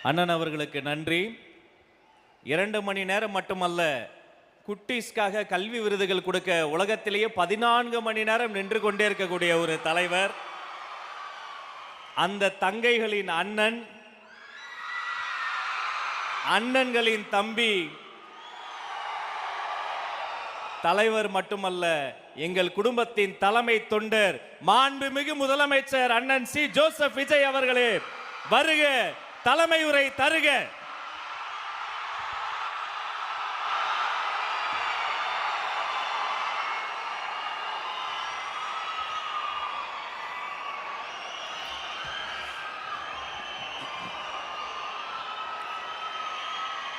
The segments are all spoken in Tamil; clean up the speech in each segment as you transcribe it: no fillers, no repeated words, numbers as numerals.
அண்ணன் அவர்களுக்கு நன்றி. 2 மணி நேரம் மட்டுமல்ல, குட்டீஸ்க்காக கல்வி விருதுகள் கொடுக்க உலகத்திலேயே 14 மணி நேரம் நின்று கொண்டே இருக்கக்கூடிய ஒரு தலைவர். அந்த தங்கைகளின் அண்ணன், அண்ணன்களின் தம்பி, தலைவர் மட்டுமல்ல, எங்கள் குடும்பத்தின் தலைமை தொண்டர், மாண்புமிகு முதலமைச்சர் அண்ணன் சி ஜோசப் விஜய் அவர்களே, வருக, தலைமை உரை தருக.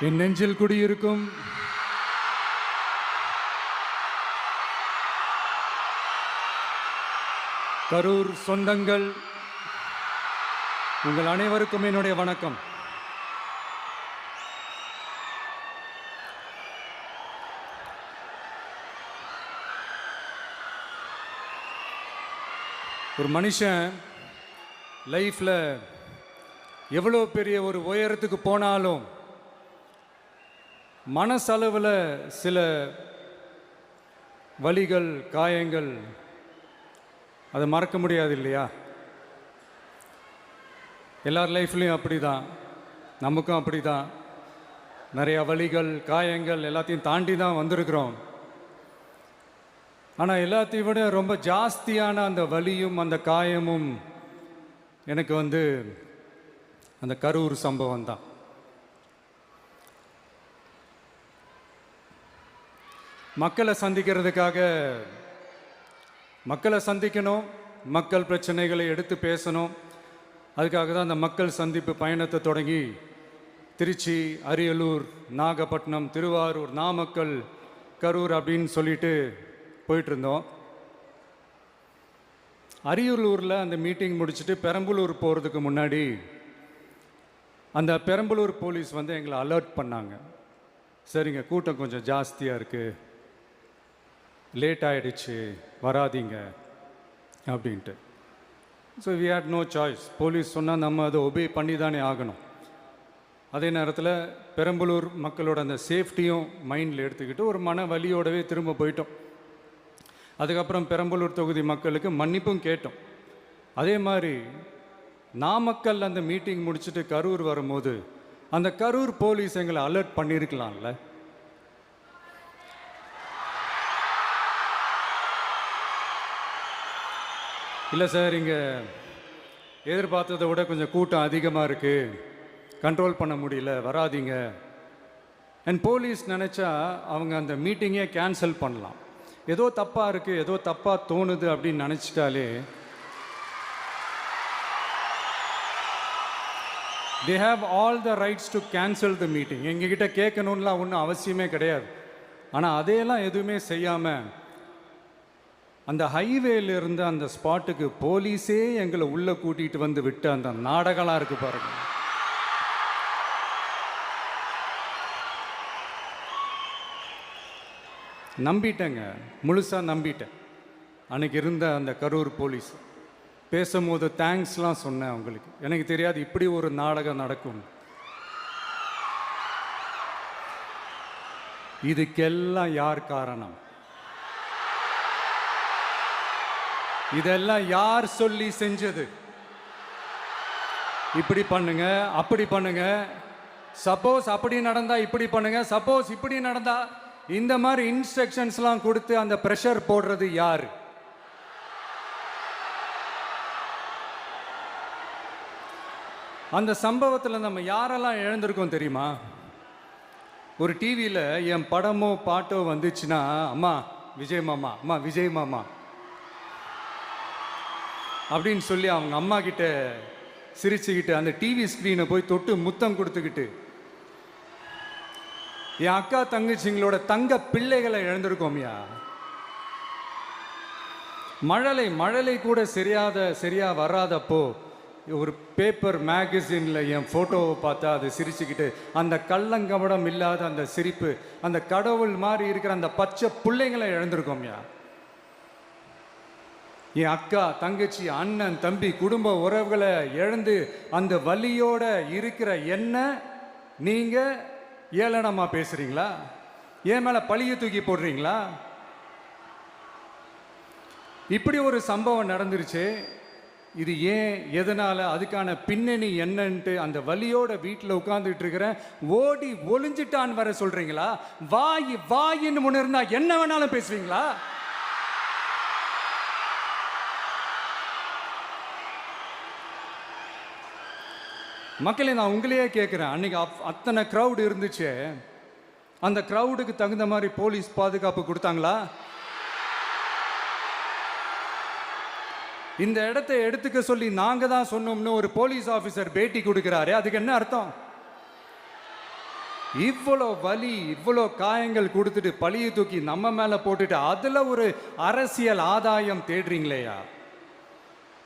என் நெஞ்சில் குடியிருக்கும் கரூர் சொந்தங்கள், உங்கள் அனைவருக்கும் என்னுடைய வணக்கம். ஒரு மனுஷன் லைஃப்ல எவ்வளோ பெரிய ஒரு உயரத்துக்கு போனாலும் மனசளவில் சில வலிகள், காயங்கள், அதை மறக்க முடியாது இல்லையா? எல்லார் லைஃப்லையும் அப்படி தான், நமக்கும் அப்படி தான். நிறையா வலிகள், காயங்கள் எல்லாத்தையும் தாண்டி தான் வந்திருக்கிறோம். ஆனால் எல்லாத்தையும் விட ரொம்ப ஜாஸ்தியான அந்த வலியும் அந்த காயமும் எனக்கு அந்த கரூர் சம்பவம் தான். மக்களை சந்திக்கணும், மக்கள் பிரச்சனைகளை எடுத்து பேசணும். அதுக்காக தான் அந்த மக்கள் சந்திப்பு பயணத்தை தொடங்கி திருச்சி, அரியலூர், நாகப்பட்டினம், திருவாரூர், நாமக்கல், கரூர் அப்படின்னு சொல்லிட்டு போயிட்டுருந்தோம். அரியலூரில் அந்த மீட்டிங் முடிச்சுட்டு பெரம்பலூர் போகிறதுக்கு முன்னாடி அந்த பெரம்பலூர் போலீஸ் எங்களை அலர்ட் பண்ணாங்க. சரிங்க, கூட்டம் கொஞ்சம் ஜாஸ்தியாக இருக்குது, லேட் ஆகிடுச்சு, வராதிங்க அப்படின்ட்டு. So we had no choice. Police சொன்னால் நம்ம அதை ஒபே பண்ணி தானே ஆகணும். அதே நேரத்தில் பெரம்பலூர் மக்களோட அந்த சேஃப்டியும் மைண்டில் எடுத்துக்கிட்டு ஒரு மன வலியோடவே திரும்ப போயிட்டோம். அதுக்கப்புறம் பெரம்பலூர் தொகுதி மக்களுக்கு மன்னிப்பும் கேட்டோம். அதே மாதிரி நாமக்கல் அந்த மீட்டிங் முடிச்சுட்டு கரூர் வரும்போது அந்த கரூர் போலீஸ் எங்களை அலர்ட் பண்ணியிருக்கலாம்ல. இல்லை சார், இங்கே எதிர்பார்த்ததை விட கொஞ்சம் கூட்டம் அதிகமாக இருக்குது, கண்ட்ரோல் பண்ண முடியல, வராதிங்க. அண்ட் போலீஸ் நினச்சா அவங்க அந்த மீட்டிங்கே கேன்சல் பண்ணலாம். ஏதோ தப்பாக இருக்குது, ஏதோ தப்பாக தோணுது அப்படின்னு நினச்சிட்டாலே they have all the rights to cancel the meeting. எங்ககிட்ட கேட்கணும்லாம் ஒன்றும் அவசியமே கிடையாது. ஆனால் அதையெல்லாம் எதுவுமே செய்யாமல் அந்த ஹைவேல இருந்து அந்த ஸ்பாட்டுக்கு போலீஸே எங்களை உள்ளே கூட்டிகிட்டு வந்து விட்டு அந்த நாடகம்லாம் இருக்கு பாருங்க. நம்பிட்டேங்க, முழுசாக நம்பிட்டேன். அன்னைக்கு இருந்த அந்த கரூர் போலீஸ் பேசும்போது தேங்க்ஸ்லாம் சொன்னேன் அவங்களுக்கு. எனக்கு தெரியாது இப்படி ஒரு நாடகம் நடக்கும். இதுக்கெல்லாம் யார் காரணம்? இதெல்லாம் யார் சொல்லி செஞ்சது? இப்படி பண்ணுங்க, அப்படி பண்ணுங்க, சப்போஸ் அப்படி நடந்தா இப்படி பண்ணுங்க, சப்போஸ் இப்படி நடந்தா இந்த மாதிரி இன்ஸ்ட்ரக்ஷன்ஸ்லாம் கொடுத்து அந்த ப்ரெஷர் போடுறது யாரு? அந்த சம்பவத்தில் நம்ம யாரெல்லாம் இழந்திருக்கோம் தெரியுமா? ஒரு டிவியில் என் படமோ பாட்டோ வந்துச்சுன்னா, அம்மா விஜய் மாமா, அம்மா விஜய் மாமா அப்படின்னு சொல்லி அவங்க அம்மா கிட்ட சிரிச்சுக்கிட்டு அந்த டிவி ஸ்க்ரீனை போய் தொட்டு முத்தம் கொடுத்துக்கிட்டு என் அக்கா தங்கச்சிங்களோட தங்க பிள்ளைகளை இழந்திருக்கோம்யா. மழலை கூட சரியா வராதப்போ ஒரு பேப்பர் மேகசினில் என் ஃபோட்டோவை பார்த்தா அது சிரிச்சுக்கிட்டு அந்த கள்ளங்கபடம் இல்லாத அந்த சிரிப்பு, அந்த கடவுள் மாதிரி இருக்கிற அந்த பச்சை பிள்ளைங்களை இழந்திருக்கோம்யா. என் அக்கா தங்கச்சி அண்ணன் தம்பி குடும்ப உறவுகளை இழந்து அந்த வலியோட இருக்கிற என்ன நீங்க ஏளனமா பேசுறீங்களா? என் மேல பழிய தூக்கி போடுறீங்களா? இப்படி ஒரு சம்பவம் நடந்துருச்சு. இது ஏன், எதனால, அதுக்கான பின்னணி என்னன்ட்டு அந்த வலியோட வீட்டில் உட்கார்ந்துட்டு இருக்கிறேன். ஓடி ஒளிஞ்சிட்டான் வர சொல்றீங்களா? வாய் வாயின்னு முன்ன இருந்தா என்ன வேணாலும் பேசுவீங்களா? மக்களே, நான் உங்களையே கேட்குறேன். அன்னைக்கு அத்தனை க்ரௌடு இருந்துச்சு. அந்த க்ரௌடுக்கு தகுந்த மாதிரி போலீஸ் பாதுகாப்பு கொடுத்தாங்களா? இந்த இடத்தை எடுத்துக்க சொல்லி நாங்க தான் சொன்னோம்னு ஒரு போலீஸ் ஆபீசர் பேட்டி கொடுக்கிறாரு. அதுக்கு என்ன அர்த்தம்? இவ்வளோ வலி, இவ்வளோ காயங்கள் கொடுத்துட்டு பழியை தூக்கி நம்ம மேல போட்டுட்டு அதுல ஒரு அரசியல் ஆதாயம் தேடுறீங்களேயா?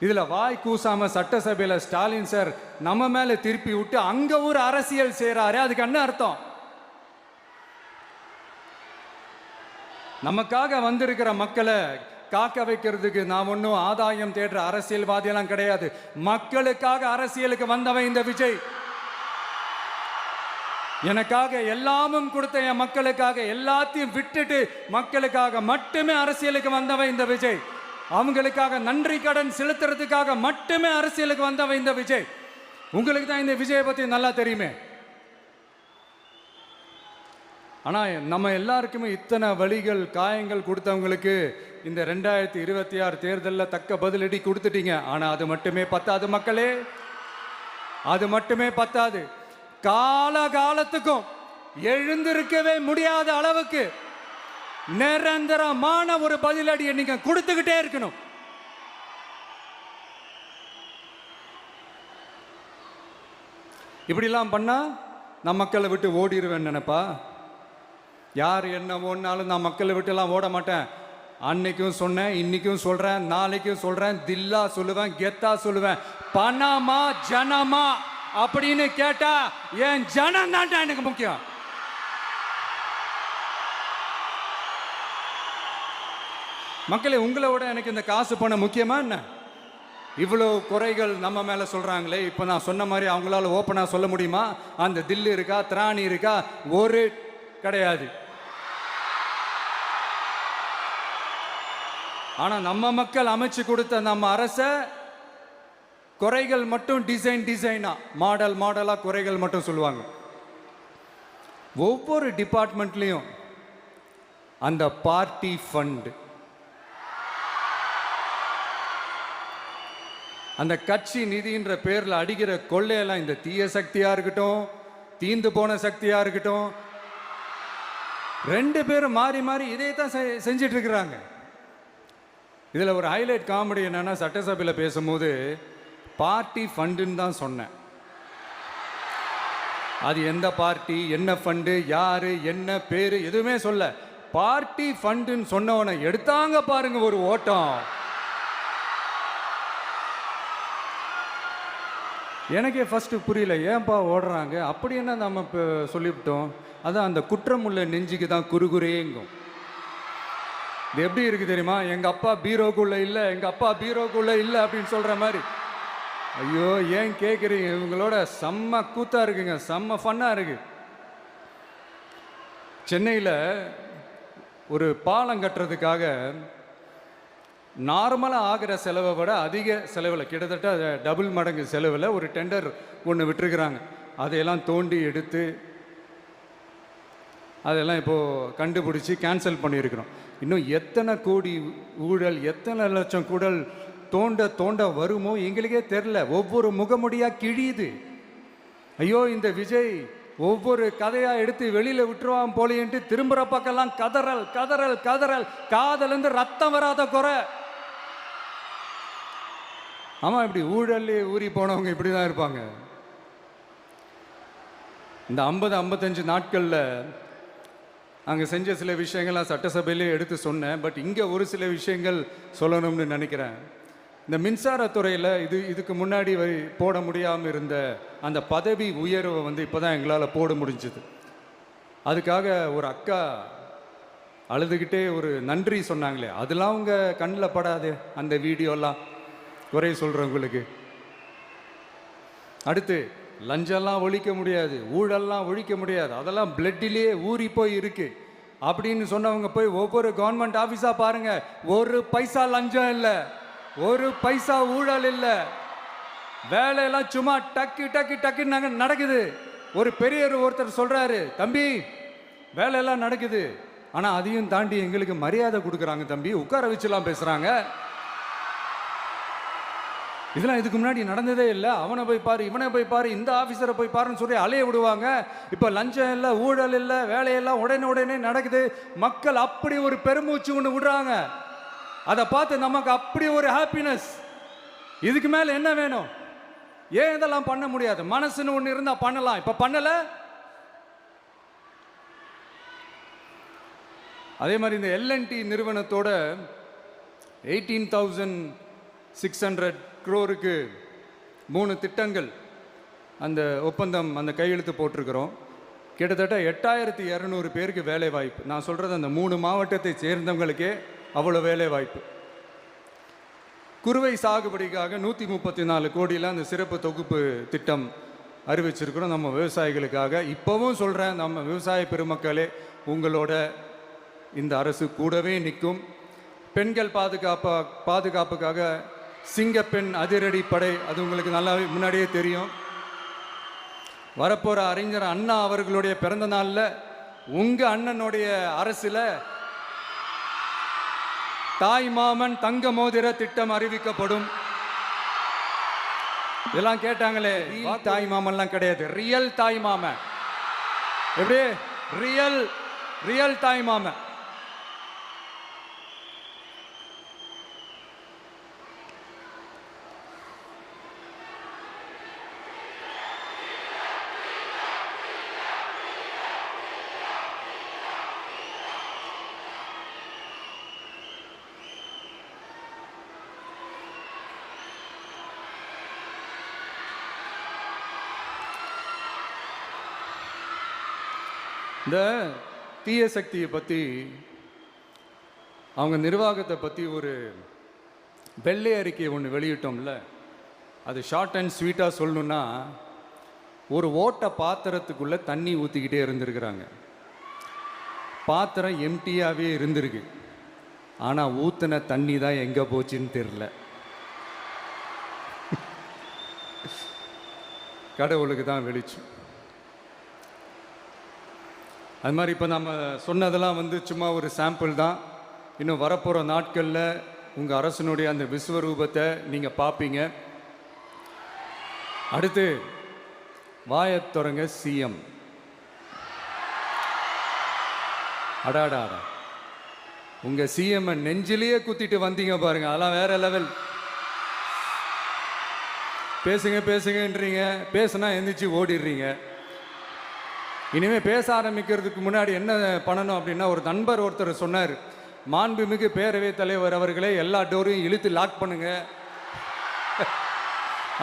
இதுல வாய் கூசாம சட்டசபையில ஸ்டாலின் சார் நம்ம மேல திருப்பி விட்டு அங்க ஒரு அரசியல் செய்றாரு. அதுக்கு என்ன அர்த்தம்? நமக்காக வந்திருக்கிற மக்களை காக்க வைக்கிறதுக்கு நான் ஒன்றும் ஆதாயம் தேடுற அரசியல்வாதியெல்லாம் கிடையாது. மக்களுக்காக அரசியலுக்கு வந்தவன் இந்த விஜய். எனக்காக எல்லாமும் கொடுத்த என் மக்களுக்காக எல்லாத்தையும் விட்டுட்டு மக்களுக்காக மட்டுமே அரசியலுக்கு வந்தவன் இந்த விஜய். அவங்களுக்காக நன்றி கடன் செலுத்துறதுக்காக மட்டுமே அரசியலுக்கு வந்தவன் இந்த விஜய். உங்களுக்கு தான் இந்த விஜயை பத்தி நல்லா தெரியுமே. ஆனா நம்ம எல்லாருக்குமே இத்தனை வலிகள் காயங்கள் கொடுத்தவங்களுக்கு இந்த 2026 தேர்தலில் தக்க பதிலடி கொடுத்துட்டீங்க. ஆனா அது மட்டுமே பத்தாது மக்களே, அது மட்டுமே பத்தாது. காலகாலத்துக்கும் எழுந்திருக்கவே முடியாத அளவுக்கு நிரந்தரமான ஒரு பதிலடியை நீங்க கொடுத்துக்கிட்டே இருக்கணும். இப்படிலாம் பண்ணா நான் மக்களை விட்டு ஓடிடுவேன் நினைப்பா? யார் என்ன ஓடினாலும் நான் மக்களை விட்டுலாம் ஓட மாட்டேன். அன்னைக்கும் சொன்னேன், இன்னைக்கும் சொல்றேன், நாளைக்கும் சொல்றேன், தில்லா சொல்லுவேன், கெத்தா சொல்லுவேன். பணமா ஜனமா அப்படின்னு கேட்டா என் ஜனம் தான்டா எனக்கு முக்கியம். மக்களே, உங்களை விட எனக்கு இந்த காசு பணம் முக்கியமா என்ன? இவ்வளோ குறைகள் நம்ம மேல சொல்றாங்களே, இப்போ நான் சொன்ன மாதிரி அவங்களால ஓப்பனா சொல்ல முடியுமா? அந்த தில்லு இருக்கா, திராணி இருக்கா? ஒரு கிடையாது. ஆனா நம்ம மக்கள் அமைச்சு கொடுத்த நம்ம அரச குறைகள் மட்டும் டிசைனா மாடல் மாடலா குறைகள் மட்டும் சொல்லுவாங்க. ஒவ்வொரு டிபார்ட்மெண்ட்லயும் அந்த பார்ட்டி ஃபண்ட், அந்த கட்சி நிதின்ற பேர்ல அடிக்கிற கொள்ளையெல்லாம் இந்த தீய சக்தியா இருக்கட்டும், தீந்து போன சக்தியா இருக்கட்டும், ரெண்டு பேரும் மாறி மாறி இதே தான் செஞ்சிட்டு இருக்கிறாங்க. இதில் ஒரு ஹைலைட் காமெடி என்னன்னா, சட்டசபையில் பேசும்போது பார்ட்டி ஃபண்டுன்னு தான் சொன்னேன். அது எந்த பார்ட்டி, என்ன ஃபண்டு, யாரு, என்ன பேரு, எதுவுமே சொல்ல. பார்ட்டி ஃபண்டுன்னு சொன்னவனை எடுத்தாங்க பாருங்க ஒரு ஓட்டம். எனக்கே ஃபர்ஸ்ட் புரியல, ஏன்பா ஓடுறாங்க? அப்படி என்ன நம்ம இப்போ சொல்லிவிட்டோம்? அதான் அந்த குற்றம் உள்ள நெஞ்சுக்கு தான் குறுகுறேங்கும். இது எப்படி இருக்கு தெரியுமா? எங்க அப்பா பீரோக்குள்ள இல்லை, எங்க அப்பா பீரோக்குள்ள இல்லை அப்படின்னு சொல்ற மாதிரி. ஐயோ, ஏன் கேட்குறீங்க? இவங்களோட செம்ம கூத்தா இருக்குங்க, செம்ம ஃபன்னா இருக்கு. சென்னையில் ஒரு பாலம் கட்டுறதுக்காக நார்மலாக ஆகிற செலவை விட அதிக செலவில், கிட்டத்தட்ட டபுள் மடங்கு செலவில் ஒரு டெண்டர் ஒன்று விட்டுருக்குறாங்க. அதையெல்லாம் தோண்டி எடுத்து அதெல்லாம் இப்போது கண்டுபிடிச்சி கேன்சல் பண்ணியிருக்கிறோம். இன்னும் எத்தனை கோடி ஊழல், எத்தனை லட்சம் கூடல் தோண்ட தோண்ட வருமோ எங்களுக்கே தெரில. ஒவ்வொரு முகமுடியாக கிழியுது. ஐயோ, இந்த விஜய் ஒவ்வொரு கதையாக எடுத்து வெளியில் விட்டுருவான் போலேன்ட்டு திரும்புகிற பக்கம்லாம் கதறல் கதறல் கதறல். காதலேருந்து ரத்தம் வராத குறை. ஆமாம், இப்படி ஊழல்லே ஊறி போனவங்க இப்படி தான் இருப்பாங்க. இந்த 50-55 நாட்களில் அங்கே செஞ்ச சில விஷயங்கள்லாம் சட்டசபையிலே எடுத்து சொன்னேன். பட் இங்கே ஒரு சில விஷயங்கள் சொல்லணும்னு நினைக்கிறேன். இந்த மின்சாரத்துறையில் இதுக்கு முன்னாடி போட முடியாமல் இருந்த அந்த பதவி உயர்வை இப்போ தான் எங்களால் போட முடிஞ்சது. அதுக்காக ஒரு அக்கா அழுதுகிட்டே ஒரு நன்றி சொன்னாங்களே, அதெல்லாம் உங்க கண்ணில் படாது அந்த வீடியோலாம், குறை சொல்றவங்களுக்கு. அடுத்து லஞ்சம்லாம் ஒழிக்க முடியாது, ஊழல்லாம் ஒழிக்க முடியாது, அதெல்லாம் பிளட்டிலேயே ஊறி போய் இருக்கு அப்படின்னு சொன்னவங்க போய் ஒவ்வொரு கவர்மெண்ட் ஆஃபீஸா பாருங்க, ஒரு பைசா லஞ்சம் இல்லை, ஒரு பைசா ஊழல் இல்லை, வேலையெல்லாம் சும்மா டக்கு டக்கு டக்குன்னு நடக்குது. ஒரு பெரியவர் ஒருத்தர் சொல்றாரு, தம்பி வேலையெல்லாம் நடக்குது, ஆனா அதையும் தாண்டி எங்களுக்கு மரியாதை கொடுக்குறாங்க தம்பி, உட்கார வச்சுலாம் பேசுறாங்க. இதெல்லாம் இதுக்கு முன்னாடி நடந்ததே இல்லை. அவனை போய் பாரு, இவனை போய் பாரு, இந்த ஆஃபீஸரை போய் பாருன்னு சொல்லி அலைய விடுவாங்க. இப்போ லஞ்சம் இல்லை, ஊழல் இல்லை, வேலையெல்லாம் உடனே நடக்குது. மக்கள் அப்படி ஒரு பெருமூச்சு ஒன்று விடுறாங்க. அதை பார்த்து நமக்கு அப்படி ஒரு ஹாப்பினஸ். இதுக்கு மேலே என்ன வேணும்? ஏன் இதெல்லாம் பண்ண முடியாது? மனசுன்னு ஒன்று இருந்தால் பண்ணலாம். இப்போ பண்ணலை. அதே மாதிரி இந்த எல்என்டி நிறுவனத்தோட 18,600 crore 3 திட்டங்கள் அந்த ஒப்பந்தம், அந்த கையெழுத்து போட்டிருக்கிறோம். கிட்டத்தட்ட 8,200 பேருக்கு வேலை வாய்ப்பு. நான் சொல்கிறது அந்த 3 மாவட்டத்தை சேர்ந்தவங்களுக்கே அவ்வளோ வேலை வாய்ப்பு. குறுவை சாகுபடிக்காக 134 கோடியில் அந்த சிறப்பு தொகுப்பு திட்டம் அறிவிச்சிருக்கிறோம் நம்ம விவசாயிகளுக்காக. இப்போவும் சொல்கிறேன், நம்ம விவசாய பெருமக்களே, உங்களோட இந்த அரசு கூடவே நிற்கும். பெண்கள் பாதுகாப்புக்காக சிங்கப்பெண் அதிரடி படை, அது உங்களுக்கு நல்லாவே முன்னாடியே தெரியும். வரப்போகிற அறிஞர் அண்ணா அவர்களுடைய பிறந்த நாளில் உங்கள் அண்ணனுடைய அரசில் தாய் மாமன் தங்க மோதிர திட்டம் அறிவிக்கப்படும். இதெல்லாம் கேட்டாங்களே, தாய் மாமன்லாம் கிடையாது, ரியல் தாய் மாமன். எப்படி? ரியல் தாய் மாமன். இந்த தீய சக்தியை பற்றி, அவங்க நிர்வாகத்தை பற்றி ஒரு வெள்ளை அறிக்கை ஒன்று வெளியிட்டோம்ல, அது ஷார்ட் அண்ட் ஸ்வீட்டாக சொல்லணுன்னா, ஒரு ஓட்ட பாத்திரத்துக்குள்ளே தண்ணி ஊற்றிக்கிட்டே இருந்திருக்கிறாங்க. பாத்திரம் எம்டியாகவே இருந்திருக்கு, ஆனால் ஊற்றின தண்ணி தான் எங்கே போச்சுன்னு தெரில. கடவுளுக்கு தான் வெளிச்சம். அது மாதிரி இப்போ நம்ம சொன்னதெல்லாம் சும்மா ஒரு சாம்பிள் தான். இன்னும் வரப்போகிற நாட்களில் உங்கள் அரசனுடைய அந்த விஸ்வரூபத்தை நீங்கள் பார்ப்பீங்க. அடுத்து வாயத்துறங்க சிஎம். அடாடா, உங்கள் சிஎம்ஐ நெஞ்சிலேயே குத்திட்டு வந்தீங்க பாருங்க, அதெல்லாம் வேற லெவல். பேசுங்கன்றீங்க, பேசுனா எந்திரிச்சு ஓடிடுறீங்க. இனிமேல் பேச ஆரம்பிக்கிறதுக்கு முன்னாடி என்ன பண்ணணும் அப்படின்னா, ஒரு நண்பர் ஒருத்தர் சொன்னார், மாண்புமிகு பேரவைத் தலைவர் அவர்களே, எல்லா டோரையும் இழுத்து லாக் பண்ணுங்க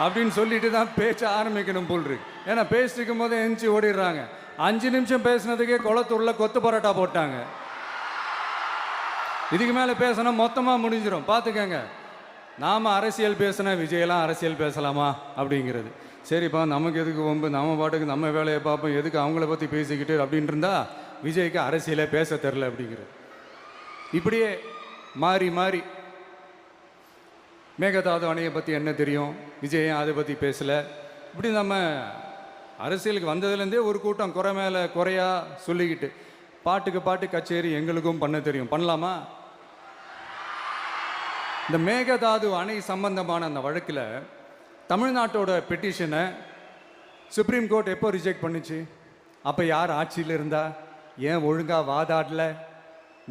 அப்படின்னு சொல்லிட்டு தான் பேச்ச ஆரம்பிக்கணும் போல் இருக்கு. ஏன்னா பேசிருக்கும் போதே எந்திரிச்சு ஓடிடுறாங்க. 5 நிமிஷம் பேசுனதுக்கே குளத்தூரில் கொத்து பரோட்டா போட்டாங்க. இதுக்கு மேலே பேசினா மொத்தமாக முடிஞ்சிடும், பார்த்துக்கங்க. நாம் அரசியல் பேசினா விஜயெல்லாம் அரசியல் பேசலாமா அப்படிங்கிறது. சரிப்பா, நமக்கு எதுக்கு வம்பு, நம்ம பாட்டுக்கு நம்ம வேலையை பார்ப்போம், எதுக்கு அவங்கள பற்றி பேசிக்கிட்டு அப்படின்னு இருந்தால் விஜய்க்கு அரசியலே பேச தெரில அப்படிங்கிறது. இப்படியே மாறி மாறி மேகதாது அணையை பற்றி என்ன தெரியும், விஜய் அதை பற்றி பேசலை. இப்படி நம்ம அரசியலுக்கு வந்ததுலேருந்தே ஒரு கூட்டம் குறை மேலே குறையா சொல்லிக்கிட்டு, பாட்டுக்கு பாட்டு கச்சேரி எங்களுக்கும் பண்ண தெரியும், பண்ணலாமா? இந்த மேகதாது அணை சம்பந்தமான அந்த வழக்கில் தமிழ்நாட்டோட பெட்டிஷனை சுப்ரீம் கோர்ட் எப்போ ரிஜெக்ட் பண்ணுச்சு? அப்போ யார் ஆட்சியில் இருந்தா? ஏன் ஒழுங்காக வாதாடல?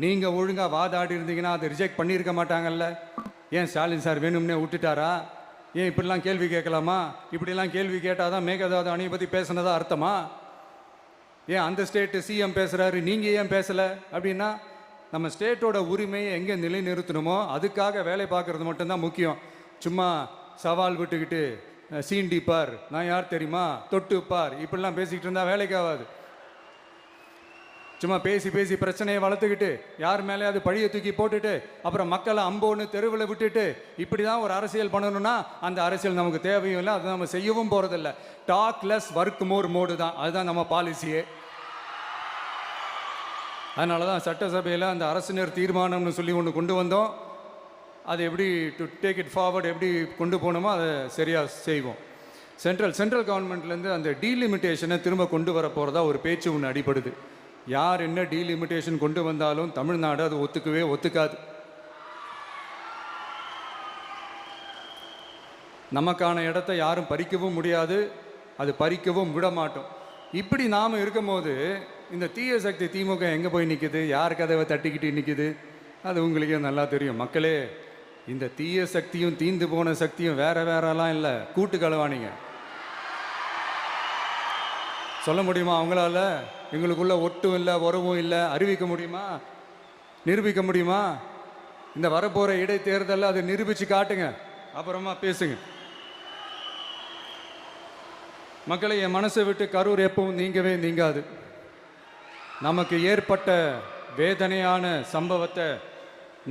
நீங்கள் ஒழுங்காக வாதாடி இருந்தீங்கன்னா அதை ரிஜெக்ட் பண்ணியிருக்க மாட்டாங்கல்ல. ஏன் ஸ்டாலின் சார் வேணும்னே விட்டுட்டாரா? ஏன் இப்படிலாம் கேள்வி கேட்கலாமா? இப்படிலாம் கேள்வி கேட்டால் தான் மேகதாது அணையை பற்றி பேசுனதா அர்த்தமா? ஏன் அந்த ஸ்டேட்டு சிஎம் பேசுகிறாரு, நீங்கள் ஏன் பேசலை அப்படின்னா, நம்ம ஸ்டேட்டோட உரிமையை எங்கே நிலைநிறுத்தணுமோ அதுக்காக வேலை பார்க்குறது மட்டும்தான் முக்கியம். சும்மா சவால் விட்டுக்கிட்டு சீண்டிப்பார், நான் யார் தெரியுமா, தொட்டுப்பார், இப்படிலாம் பேசிக்கிட்டு இருந்தால் வேலைக்கு ஆகாது. சும்மா பேசி பேசி பிரச்சனையை வளர்த்துக்கிட்டு யார் மேலேயாவது பழியை தூக்கி போட்டுட்டு அப்புறம் மக்களை அம்போன்னு தெருவில் விட்டுட்டு இப்படி தான் ஒரு அரசியல் பண்ணணும்னா அந்த அரசியல் நமக்கு தேவையும் இல்லை, அதை நம்ம செய்யவும் போகிறதில்ல. Talk less work more mode தான், அதுதான் நம்ம பாலிசியே. அதனால தான் சட்டசபையில் அந்த அரசினர் தீர்மானம்னு சொல்லி ஒன்று கொண்டு வந்தோம். அது எப்படி டு டேக் இட் ஃபார்வர்ட் எப்படி கொண்டு போகணுமோ அதை சரியாக செய்வோம். சென்ட்ரல் கவர்மெண்ட்லேருந்து அந்த டீலிமிட்டேஷனை திரும்ப கொண்டு வர போகிறதா ஒரு பேச்சு ஒன்று அடிபடுது. யார் என்ன டீலிமிட்டேஷன் கொண்டு வந்தாலும் தமிழ்நாடு அது ஒத்துக்காது. நமக்கான இடத்த யாரும் பறிக்கவும் முடியாது, அது பறிக்கவும் விட மாட்டோம். இப்படி நாம் இருக்கும்போது இந்த தீய சக்தி திமுக எங்கே போய் நிற்குது, யார் கதவை தட்டிக்கிட்டு நிற்குது, அது உங்களுக்கே நல்லா தெரியும். மக்களே, இந்த தீய சக்தியும் தீந்து போன சக்தியும் வேறலாம் இல்லை, கூட்டு களவாணிங்க. சொல்ல முடியுமா அவங்களால? எங்களுக்குள்ள ஒட்டும் இல்லை, உறவும் இல்லை, அறிவிக்க முடியுமா, நிரூபிக்க முடியுமா? இந்த வரப்போகிற இடைத்தேர்தலில் அதை நிரூபித்து காட்டுங்க, அப்புறமா பேசுங்க. மக்களை, என் மனசை விட்டு கரூர் எப்பவும் நீங்கவே நீங்காது. நமக்கு ஏற்பட்ட வேதனையான சம்பவத்தை,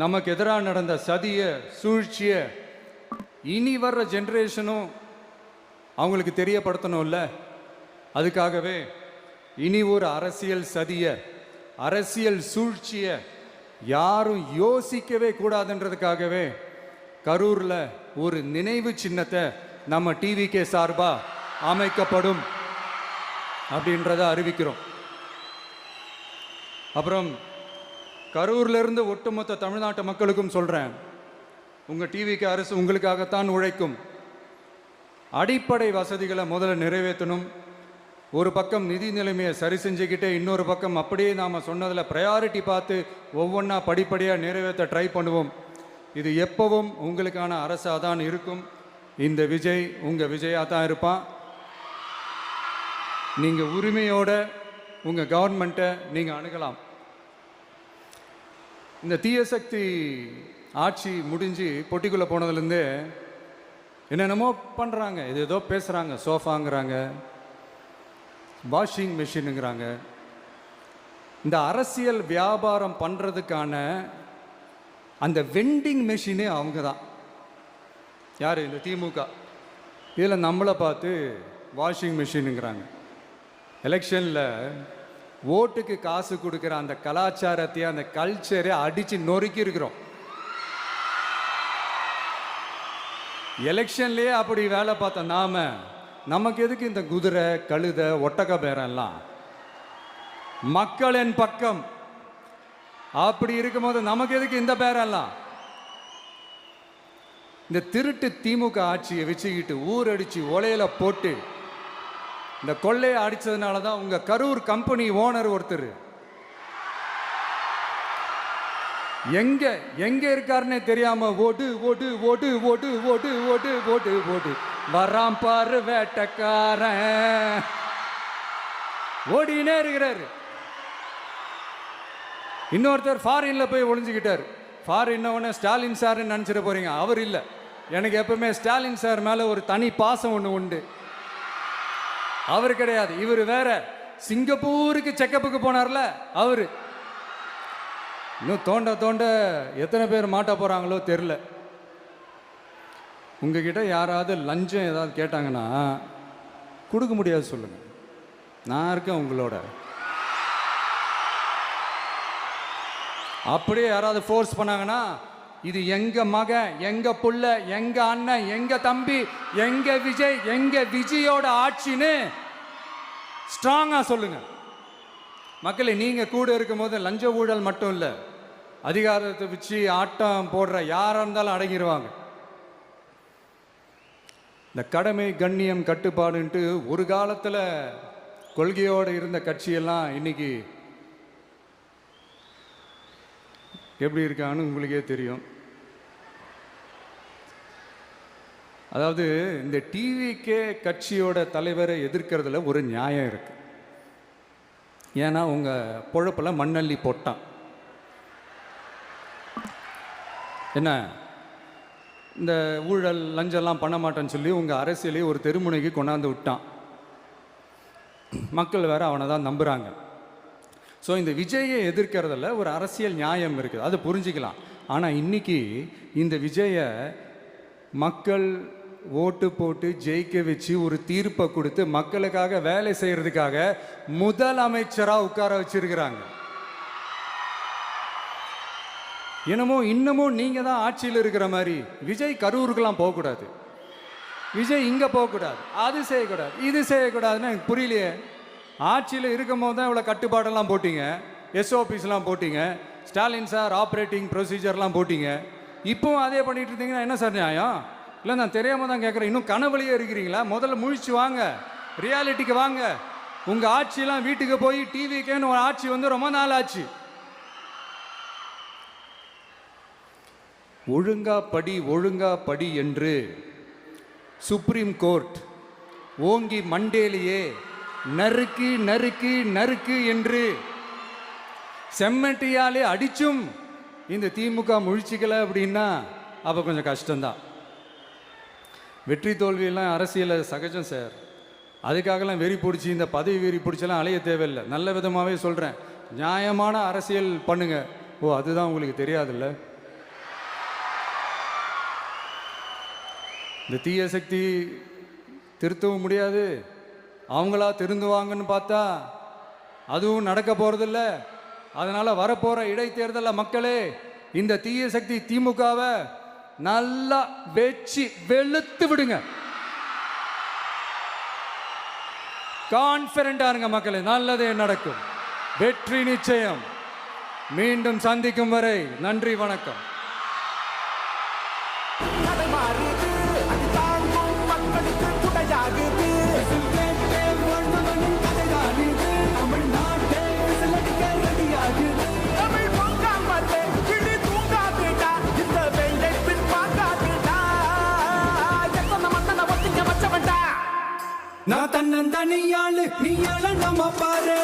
நமக்கு எதிராக நடந்த சதிய சூழ்ச்சிய இனி வர்ற ஜென்ரேஷனும் அவங்களுக்கு தெரியப்படுத்தணும்ல. அதுக்காகவே இனி ஒரு அரசியல் சதிய, அரசியல் சூழ்ச்சிய யாரும் யோசிக்கவே கூடாதுன்றதுக்காகவே கரூரில் ஒரு நினைவு சின்னத்தை நம்ம டிவிகே சார்பா அமைக்கப்படும் அப்படின்றத அறிவிக்கிறோம். அப்புறம் கரூர்லேருந்து ஒட்டுமொத்த தமிழ்நாட்டு மக்களுக்கும் சொல்கிறேன், உங்கள் டிவிக்கு அரசு உங்களுக்காகத்தான் உழைக்கும். அடிப்படை வசதிகளை முதல்ல நிறைவேற்றணும். ஒரு பக்கம் நிதி நிலைமையை சரி செஞ்சுக்கிட்டே, இன்னொரு பக்கம் அப்படியே நாம் சொன்னதில் ப்ரையாரிட்டி பார்த்து ஒவ்வொன்றா படிப்படியாக நிறைவேற்ற ட்ரை பண்ணுவோம். இது எப்பவும் உங்களுக்கான அரசாக தான் இருக்கும். இந்த விஜய் உங்கள் விஜயாக தான் இருப்பான். நீங்கள் உரிமையோட உங்கள் கவர்மெண்ட்டை நீங்கள் அணுகலாம். இந்த தீய சக்தி ஆட்சி முடிஞ்சு பொட்டிக்குள்ளே போனதுலேருந்து என்னென்னமோ பண்ணுறாங்க, இது ஏதோ பேசுகிறாங்க, சோஃபாங்கிறாங்க, வாஷிங் மிஷினுங்கிறாங்க. இந்த அரசியல் வியாபாரம் பண்ணுறதுக்கான அந்த வெண்டிங் மெஷினே அவங்க தான். யார்? இந்த திமுக. இதில் நம்மளை பார்த்து வாஷிங் மிஷினுங்கிறாங்க. எலெக்ஷனில் ஓட்டுக்கு காசு கொடுக்குற அந்த கலாச்சாரத்தையே, அந்த கல்ச்சரை அடித்து நொறுக்கி இருக்கிறோம். எலெக்ஷன்லேயே அப்படி வேலை பார்த்த நமக்கு எதுக்கு இந்த குதிரை, கழுதை, ஒட்டக பேரெல்லாம்? மக்களின் பக்கம் அப்படி இருக்கும்போது நமக்கு எதுக்கு இந்த பேரெல்லாம்? இந்த திருட்டு திமுக ஆட்சியை வச்சுக்கிட்டு ஊரடிச்சு ஒலையில போட்டு இந்த கொள்ளையை அடிச்சதுனால தான் உங்க கரூர் கம்பெனி ஓனர் ஒருத்தர் எங்க எங்க இருக்காருன்னே தெரியாம ஓடு ஓடு ஓடு ஓடு ஓடு ஓடு ஓடு ஓடு வராம் பாரு வேட்டக்காரன் ஓடினே இருக்கிறாரு. இன்னொருத்தர் ஃபாரின்ல போய் ஒளிஞ்சுக்கிட்டார். ஃபாரின் ஸ்டாலின் சார்ன்னு நினச்சிட போறீங்க, அவர் இல்லை. எனக்கு எப்பவுமே ஸ்டாலின் சார் மேல ஒரு தனி பாசம் ஒன்று உண்டு. அவர் கிடையாது, இவர் வேற. சிங்கப்பூருக்கு செக்கப்புக்கு போனார்ல அவரு. இன்னும் தோண்ட தோண்ட எத்தனை பேர் மாட்ட போறாங்களோ தெரில. உங்ககிட்ட யாராவது லஞ்சம் ஏதாவது கேட்டாங்கன்னா கொடுக்க முடியாது சொல்லுங்க, நான் இருக்கேன் உங்களோட. அப்படியே யாராவது ஃபோர்ஸ் பண்ணாங்கன்னா இது எங்க மகன், எங்க புள்ள, எங்க அண்ணன், எங்க தம்பி, எங்க விஜய், எங்க விஜயோட ஆட்சின்னு ஸ்ட்ராங்கா சொல்லுங்க. மக்களை, நீங்க கூட இருக்கும் போது லஞ்ச ஊழல் மட்டும் இல்லை, அதிகாரத்தை வச்சு ஆட்டம் போடுற யாரா இருந்தாலும் அடங்கிடுவாங்க. இந்த கடமை, கண்ணியம், கட்டுப்பாடுன்ட்டு ஒரு காலத்தில் கொள்கையோடு இருந்த கட்சியெல்லாம் இன்னைக்கு எப்படி இருக்கான்னு உங்களுக்கே தெரியும். அதாவது இந்த டிவிகே கட்சியோட தலைவரை எதிர்க்கிறதுல ஒரு நியாயம் இருக்கு. ஏன்னா உங்க பொழப்பில் மண்ணள்ளி போட்டான். என்ன இந்த ஊழல் லஞ்சம்லாம் பண்ண மாட்டேன்னு சொல்லி உங்கள் அரசியலே ஒரு தெருமுனைக்கு கொண்டாந்து விட்டான். மக்கள் வேற அவனை தான் நம்புகிறாங்க. ஸோ இந்த விஜயை எதிர்க்கிறதுல ஒரு அரசியல் நியாயம் இருக்குது, அதை புரிஞ்சுக்கலாம். ஆனால் இன்னைக்கு இந்த விஜயை மக்கள் ஓட்டு போட்டு ஜெயிக்க வச்சு ஒரு தீர்ப்பை கொடுத்து மக்களுக்காக வேலை செய்யறதுக்காக முதலமைச்சராக உட்கார வச்சிருக்கிறாங்க. என்னமோ இன்னமும் நீங்கள் தான் ஆட்சியில் இருக்கிற மாதிரி விஜய் கரூருக்கெல்லாம் போகக்கூடாது, விஜய் இங்கே போகக்கூடாது, அது செய்யக்கூடாது, இது செய்யக்கூடாதுன்னு எனக்கு புரியலையே. ஆட்சியில் இருக்கும் போது தான் இவ்வளோ கட்டுப்பாடெல்லாம் போட்டிங்க, எஸ்ஓபிஸ்லாம் போட்டிங்க, ஸ்டாலின் சார் ஆப்ரேட்டிங் ப்ரொசீஜர்லாம் போட்டிங்க. இப்போவும் அதே பண்ணிட்டு இருந்தீங்கன்னா என்ன சார் நியாயம்? இல்லை நான் தெரியாமல் தான் கேட்குறேன், இன்னும் கனவுலையே இருக்கிறீங்களா? முதல்ல முழிச்சு வாங்க, ரியாலிட்டிக்கு வாங்க. உங்கள் ஆட்சியெல்லாம் வீட்டுக்கு போய் டிவிக்கேன்னு ஒரு ஆட்சி வந்து ரொம்ப நாள் ஆச்சு. ஒழுங்கா படி என்று சுப்ரீம் கோர்ட் ஓங்கி மண்டேலியே நறுக்கு நறுக்கு நறுக்கு என்று செம்மட்டியாலே அடிச்சும் இந்த திமுக முழிச்சிக்கல அப்படின்னா அப்போ கொஞ்சம் கஷ்டம்தான். வெற்றி தோல்வியெல்லாம் அரசியலில் சகஜம் சார், அதுக்காகலாம் வெறி பிடிச்சி இந்த பதவி வெறி பிடிச்செல்லாம் அலைய தேவையில்லை. நல்ல விதமாகவே சொல்கிறேன், நியாயமான அரசியல் பண்ணுங்க. ஓ அதுதான் உங்களுக்கு தெரியாதுல்ல? இந்த தீய சக்தி திருத்தவும் முடியாது, அவங்களா திருந்துவாங்கன்னு பார்த்தா அதுவும் நடக்க போகிறதில்ல. அதனால் வரப்போகிற இடைத்தேர்தலில் மக்களே இந்த தீய சக்தி திமுகவை நல்லா வெச்சு வெளுத்து விடுங்க. கான்ஃபிடண்டா இருங்க மக்களே, நல்லதே நடக்கும், வெற்றி நிச்சயம். மீண்டும் சந்திக்கும் வரை நன்றி, வணக்கம். நான் தன்னந்தனியாளு, நீ நம்ம பாரு.